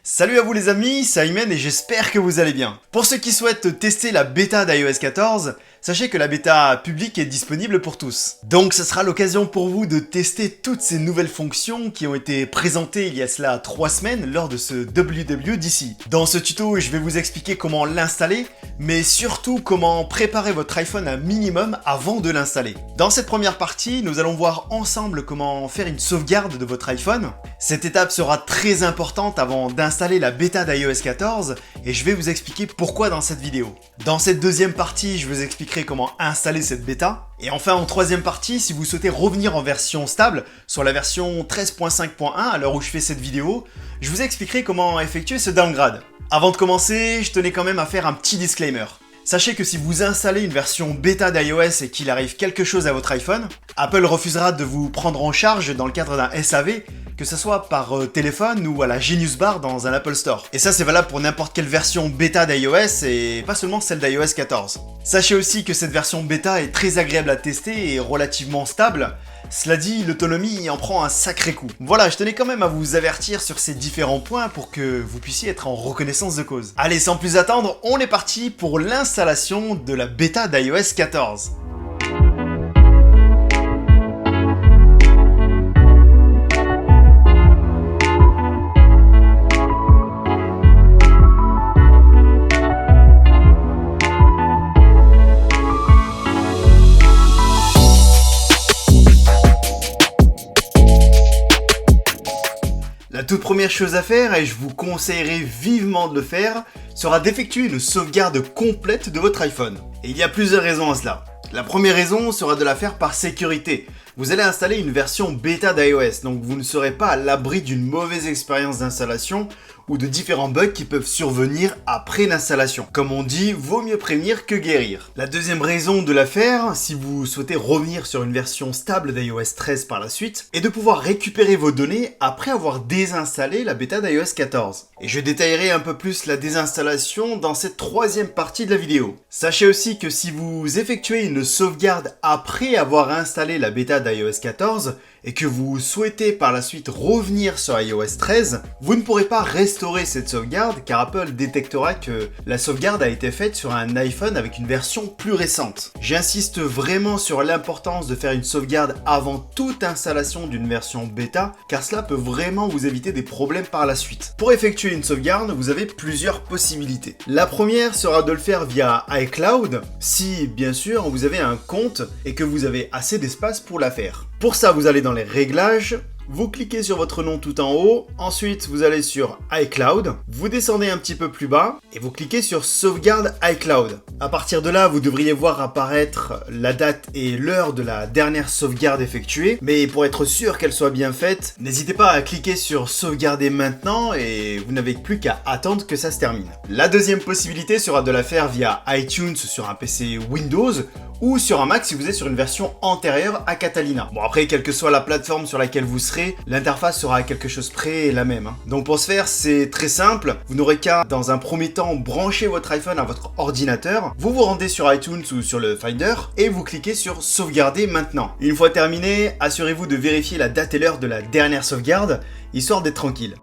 Salut à vous les amis, c'est Aymen et j'espère que vous allez bien. Pour ceux qui souhaitent tester la bêta d'iOS 14, sachez que la bêta publique est disponible pour tous. Donc ce sera l'occasion pour vous de tester toutes ces nouvelles fonctions qui ont été présentées il y a cela 3 semaines lors de ce WWDC. Dans ce tuto, je vais vous expliquer comment l'installer, mais surtout comment préparer votre iPhone un minimum avant de l'installer. Dans cette première partie, nous allons voir ensemble comment faire une sauvegarde de votre iPhone. Cette étape sera très importante avant d'installer la bêta d'iOS 14 et je vais vous expliquer pourquoi dans cette vidéo. Dans cette deuxième partie, je vous expliquerai comment installer cette bêta. Et enfin en troisième partie, si vous souhaitez revenir en version stable, sur la version 13.5.1 à l'heure où je fais cette vidéo, je vous expliquerai comment effectuer ce downgrade. Avant de commencer, je tenais quand même à faire un petit disclaimer. Sachez que si vous installez une version bêta d'iOS et qu'il arrive quelque chose à votre iPhone, Apple refusera de vous prendre en charge dans le cadre d'un SAV, que ce soit par téléphone ou à la Genius Bar dans un Apple Store. Et ça c'est valable pour n'importe quelle version bêta d'iOS et pas seulement celle d'iOS 14. Sachez aussi que cette version bêta est très agréable à tester et relativement stable. Cela dit, l'autonomie en prend un sacré coup. Voilà, je tenais quand même à vous avertir sur ces différents points pour que vous puissiez être en reconnaissance de cause. Allez, sans plus attendre, on est parti pour l'installation de la bêta d'iOS 14. La toute première chose à faire, et je vous conseillerais vivement de le faire, sera d'effectuer une sauvegarde complète de votre iPhone. Et il y a plusieurs raisons à cela. La première raison sera de la faire par sécurité. Vous allez installer une version bêta d'iOS, donc vous ne serez pas à l'abri d'une mauvaise expérience d'installation ou de différents bugs qui peuvent survenir après l'installation. Comme on dit, vaut mieux prévenir que guérir. La deuxième raison de la faire, si vous souhaitez revenir sur une version stable d'iOS 13 par la suite, est de pouvoir récupérer vos données après avoir désinstallé la bêta d'iOS 14. Et je détaillerai un peu plus la désinstallation dans cette troisième partie de la vidéo. Sachez aussi que si vous effectuez une sauvegarde après avoir installé la bêta d'iOS 14, et que vous souhaitez par la suite revenir sur iOS 13, vous ne pourrez pas restaurer cette sauvegarde car Apple détectera que la sauvegarde a été faite sur un iPhone avec une version plus récente. J'insiste vraiment sur l'importance de faire une sauvegarde avant toute installation d'une version bêta car cela peut vraiment vous éviter des problèmes par la suite. Pour effectuer une sauvegarde, vous avez plusieurs possibilités. La première sera de le faire via iCloud si bien sûr vous avez un compte et que vous avez assez d'espace pour la faire. Pour ça, vous allez dans les réglages, vous cliquez sur votre nom tout en haut, ensuite vous allez sur iCloud, vous descendez un petit peu plus bas et vous cliquez sur sauvegarde iCloud. À partir de là, vous devriez voir apparaître la date et l'heure de la dernière sauvegarde effectuée, mais pour être sûr qu'elle soit bien faite, n'hésitez pas à cliquer sur sauvegarder maintenant et vous n'avez plus qu'à attendre que ça se termine. La deuxième possibilité sera de la faire via iTunes sur un PC Windows ou sur un Mac si vous êtes sur une version antérieure à Catalina. Bon après, quelle que soit la plateforme sur laquelle vous serez, l'interface sera à quelque chose près la même. Donc pour ce faire, c'est très simple. Vous n'aurez qu'à, dans un premier temps, brancher votre iPhone à votre ordinateur. Vous vous rendez sur iTunes ou sur le Finder et vous cliquez sur sauvegarder maintenant. Une fois terminé, assurez-vous de vérifier la date et l'heure de la dernière sauvegarde, histoire d'être tranquille.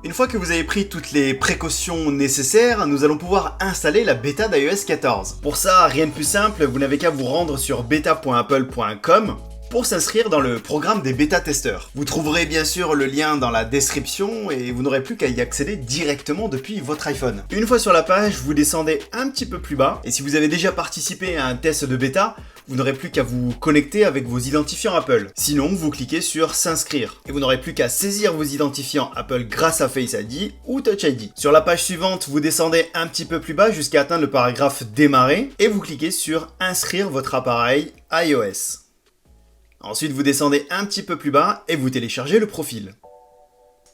Une fois que vous avez pris toutes les précautions nécessaires, nous allons pouvoir installer la bêta d'iOS 14. Pour ça, rien de plus simple, vous n'avez qu'à vous rendre sur beta.apple.com pour s'inscrire dans le programme des bêta-testeurs. Vous trouverez bien sûr le lien dans la description et vous n'aurez plus qu'à y accéder directement depuis votre iPhone. Une fois sur la page, vous descendez un petit peu plus bas et si vous avez déjà participé à un test de bêta, vous n'aurez plus qu'à vous connecter avec vos identifiants Apple. Sinon, vous cliquez sur s'inscrire et vous n'aurez plus qu'à saisir vos identifiants Apple grâce à Face ID ou Touch ID. Sur la page suivante, vous descendez un petit peu plus bas jusqu'à atteindre le paragraphe démarrer et vous cliquez sur inscrire votre appareil iOS. Ensuite, vous descendez un petit peu plus bas et vous téléchargez le profil.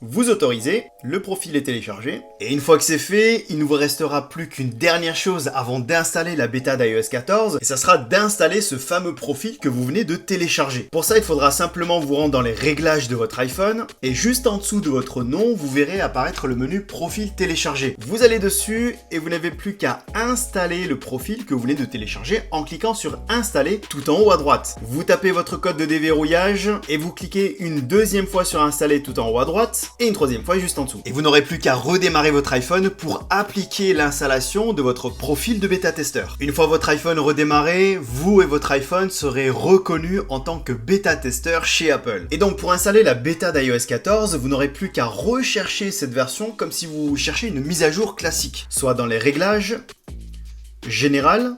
Vous autorisez, le profil est téléchargé, et une fois que c'est fait, il ne vous restera plus qu'une dernière chose avant d'installer la bêta d'iOS 14, et ça sera d'installer ce fameux profil que vous venez de télécharger. Pour ça, il faudra simplement vous rendre dans les réglages de votre iPhone, et juste en dessous de votre nom, vous verrez apparaître le menu profil téléchargé. Vous allez dessus, et vous n'avez plus qu'à installer le profil que vous venez de télécharger en cliquant sur installer tout en haut à droite. Vous tapez votre code de déverrouillage, et vous cliquez une deuxième fois sur installer tout en haut à droite, et une troisième fois juste en dessous. Et vous n'aurez plus qu'à redémarrer votre iPhone pour appliquer l'installation de votre profil de bêta-testeur. Une fois votre iPhone redémarré, vous et votre iPhone serez reconnus en tant que bêta-testeur chez Apple. Et donc pour installer la bêta d'iOS 14, vous n'aurez plus qu'à rechercher cette version comme si vous cherchiez une mise à jour classique, soit dans les réglages, général,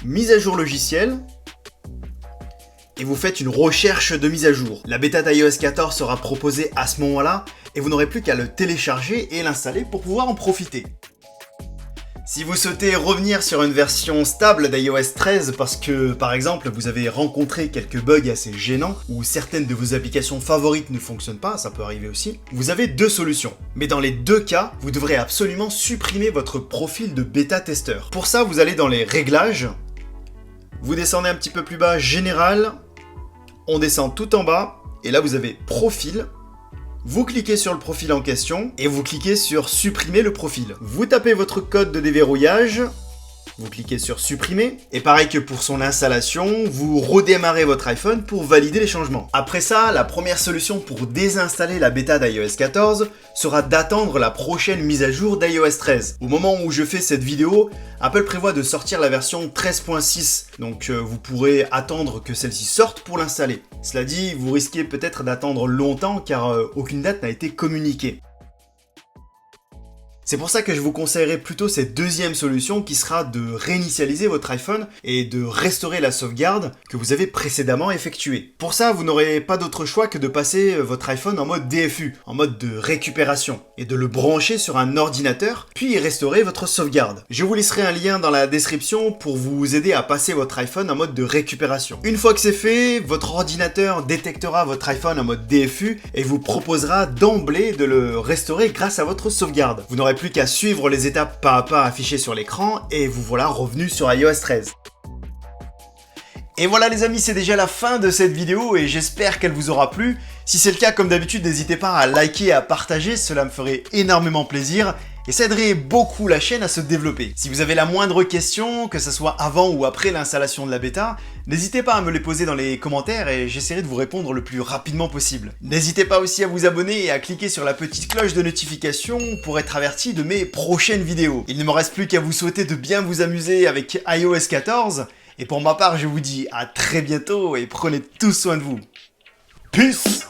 mise à jour logicielle, et vous faites une recherche de mise à jour. La bêta d'iOS 14 sera proposée à ce moment-là, et vous n'aurez plus qu'à le télécharger et l'installer pour pouvoir en profiter. Si vous souhaitez revenir sur une version stable d'iOS 13 parce que, par exemple, vous avez rencontré quelques bugs assez gênants ou certaines de vos applications favorites ne fonctionnent pas, ça peut arriver aussi, vous avez deux solutions. Mais dans les deux cas, vous devrez absolument supprimer votre profil de bêta-testeur. Pour ça, vous allez dans les réglages, vous descendez un petit peu plus bas, général, on descend tout en bas, et là vous avez profil. Vous cliquez sur le profil en question et vous cliquez sur supprimer le profil. Vous tapez votre code de déverrouillage, vous cliquez sur supprimer et pareil que pour son installation, vous redémarrez votre iPhone pour valider les changements. Après ça, la première solution pour désinstaller la bêta d'iOS 14 sera d'attendre la prochaine mise à jour d'iOS 13. Au moment où je fais cette vidéo, Apple prévoit de sortir la version 13.6, donc vous pourrez attendre que celle-ci sorte pour l'installer. Cela dit, vous risquez peut-être d'attendre longtemps car aucune date n'a été communiquée. C'est pour ça que je vous conseillerais plutôt cette deuxième solution qui sera de réinitialiser votre iPhone et de restaurer la sauvegarde que vous avez précédemment effectuée. Pour ça, vous n'aurez pas d'autre choix que de passer votre iPhone en mode DFU, en mode de récupération, et de le brancher sur un ordinateur, puis y restaurer votre sauvegarde. Je vous laisserai un lien dans la description pour vous aider à passer votre iPhone en mode de récupération. Une fois que c'est fait, votre ordinateur détectera votre iPhone en mode DFU et vous proposera d'emblée de le restaurer grâce à votre sauvegarde. Vous n'aurez plus qu'à suivre les étapes pas à pas affichées sur l'écran et vous voilà revenu sur iOS 13. Et voilà les amis, c'est déjà la fin de cette vidéo et j'espère qu'elle vous aura plu. Si c'est le cas, comme d'habitude, n'hésitez pas à liker et à partager, cela me ferait énormément plaisir et ça aiderait beaucoup la chaîne à se développer. Si vous avez la moindre question, que ce soit avant ou après l'installation de la bêta, n'hésitez pas à me les poser dans les commentaires et j'essaierai de vous répondre le plus rapidement possible. N'hésitez pas aussi à vous abonner et à cliquer sur la petite cloche de notification pour être averti de mes prochaines vidéos. Il ne me reste plus qu'à vous souhaiter de bien vous amuser avec iOS 14 et pour ma part, je vous dis à très bientôt et prenez tous soin de vous. Peace!